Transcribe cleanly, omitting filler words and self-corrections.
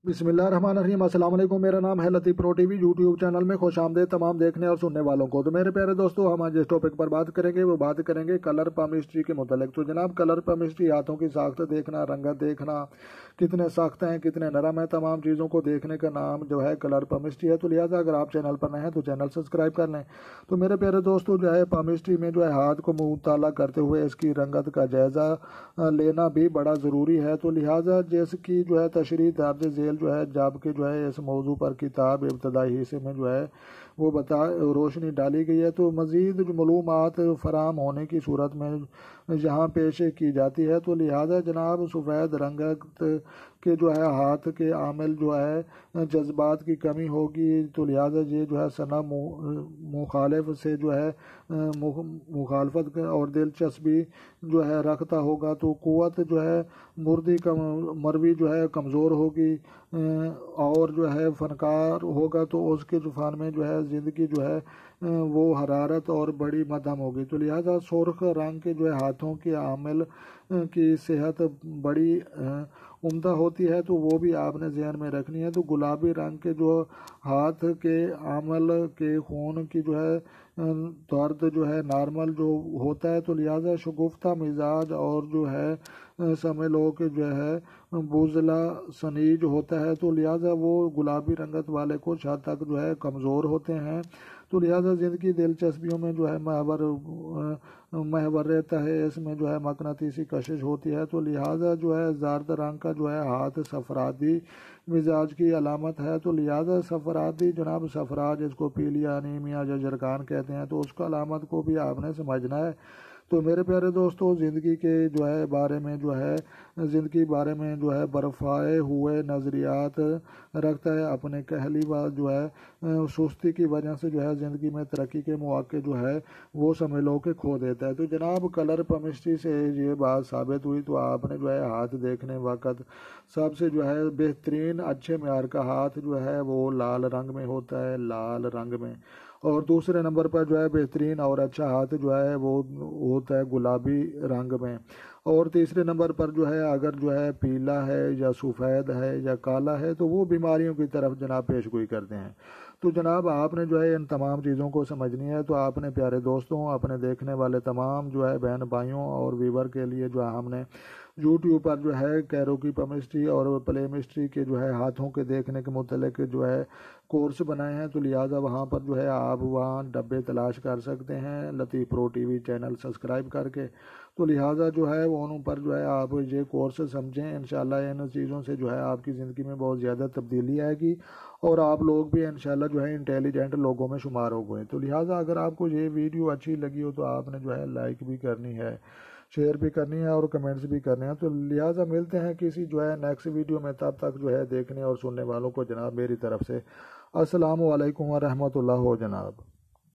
बिस्मिल्लाहिर्रहमानिर्रहीम। अस्सलाम वालेकुम। मेरा नाम है लतीफ़ प्रो टीवी यूट्यूब चैनल में खुश आमदेद तमाम देखने और सुनने वालों को। तो मेरे प्यारे दोस्तों, हम आज जिस टॉपिक पर बात करेंगे वो बात करेंगे कलर पमिस्ट्री के मुतालिक। तो जनाब, कलर पमिस्ट्री हाथों की साख्त देखना, रंगत देखना, कितने सख्त हैं कितने नरम हैं, तमाम चीज़ों को देखने का नाम जो है कलर पमिस्ट्री है। तो लिहाजा अगर आप चैनल पर नए हैं तो चैनल सब्सक्राइब कर लें। तो मेरे प्यारे दोस्तों, जो है पमिस्ट्री में जो है हाथ को मुताला करते हुए इसकी रंगत का जायज़ा लेना भी बड़ा ज़रूरी है। तो लिहाजा जैसे जो है तशरीह दर्ज झेल जो है जबकि जो है इस मौजू पर किताब इब्तदाई हिस्से में जो है वो रोशनी डाली गई है। तो मज़ीद जो मालूमात फराम होने की सूरत में जहाँ पेश की जाती है, तो लिहाजा जनाब सफ़ेद रंगत के जो है हाथ के आमिल जो है जज्बात की कमी होगी। तो लिहाजा ये जो है सना मुखालिफ से जो है मुखालफत और दिलचस्पी जो है रखता होगा। तो क़ुव्वत जो है मरवी जो है कमज़ोर होगी और जो है फनकार होगा तो उसके जुफान में जो है ज़िंदगी जो है वो हरारत और बड़ी मध्यम होगी। तो लिहाजा सुर्ख रंग के जो है हाथों के आमिल की सेहत बड़ी उम्दा होती है, तो वो भी आपने ज़हन में रखनी है। तो गुलाबी रंग के जो हाथ के आमल के खून की जो है दर्द जो है नॉर्मल जो होता है। तो लिहाजा शगुफ्ता मिजाज और जो है समय लोग के जो है बुज़ला सनीज होता है। तो लिहाजा वो गुलाबी रंगत वाले कुछ हद तक जो है कमज़ोर होते हैं। तो लिहाजा ज़िंदगी दिलचस्पियों में जो है महवर रहता है, इसमें जो है मकनातीसी कशिश होती है। तो लिहाजा जो है ज़र्द रंग का जो है हाथ सफरादी मिजाज की अलामत है। तो लिहाजा सफरादी जनाब सफराज इसको पीलिया अनीमिया या जरगान कहते हैं, तो उसका अलामत को भी आपने समझना है। तो मेरे प्यारे दोस्तों, ज़िंदगी के जो है बारे में जो है ज़िंदगी बारे में जो है बरफाए हुए नज़रियात रखता है। अपने कहली व जो है सुस्ती की वजह से जो है ज़िंदगी में तरक्की के मौके जो है वो समय लो के खो देता है। तो जनाब कलर पमिस्ट्री से ये बात साबित हुई। तो आपने जो है हाथ देखने वक्त सबसे जो है बेहतरीन अच्छे म्यार का हाथ जो है वो लाल रंग में होता है, लाल रंग में। और दूसरे नंबर पर जो है बेहतरीन और अच्छा हाथ जो है वो होता है गुलाबी रंग में। और तीसरे नंबर पर जो है अगर जो है पीला है या सफ़ेद है या काला है तो वो बीमारियों की तरफ जनाब पेशगोई करते हैं। तो जनाब आपने जो है इन तमाम चीज़ों को समझनी है। तो आपने प्यारे दोस्तों, अपने देखने वाले तमाम जो है बहन भाइयों और वीवर के लिए जो है हमने यूट्यूब पर जो है कैरो की पमिस्ट्री और प्ले मिस्ट्री के जो है हाथों के देखने के मुतल्लिक जो है कोर्स बनाए हैं। तो लिहाजा वहाँ पर जो है आप वहाँ डब्बे तलाश कर सकते हैं लतीफ़ प्रो टीवी चैनल सब्सक्राइब करके। तो लिहाजा जो है उन पर जो है आप ये कोर्स समझें। इंशाल्लाह इन चीज़ों से जो है आपकी ज़िंदगी में बहुत ज़्यादा तब्दीली आएगी और आप लोग भी इंशाल्लाह जो है इंटेलिजेंट लोगों में शुमार हो गए। तो लिहाजा अगर आपको ये वीडियो अच्छी लगी हो तो आपने जो है लाइक भी करनी है, शेयर भी करनी है और कमेंट्स भी करने हैं। तो लिहाजा मिलते हैं किसी जो है नेक्स्ट वीडियो में। तब तक जो है देखने और सुनने वालों को जनाब मेरी तरफ से अस्सलामु अलैकुम व रहमतुल्लाह हो जनाब।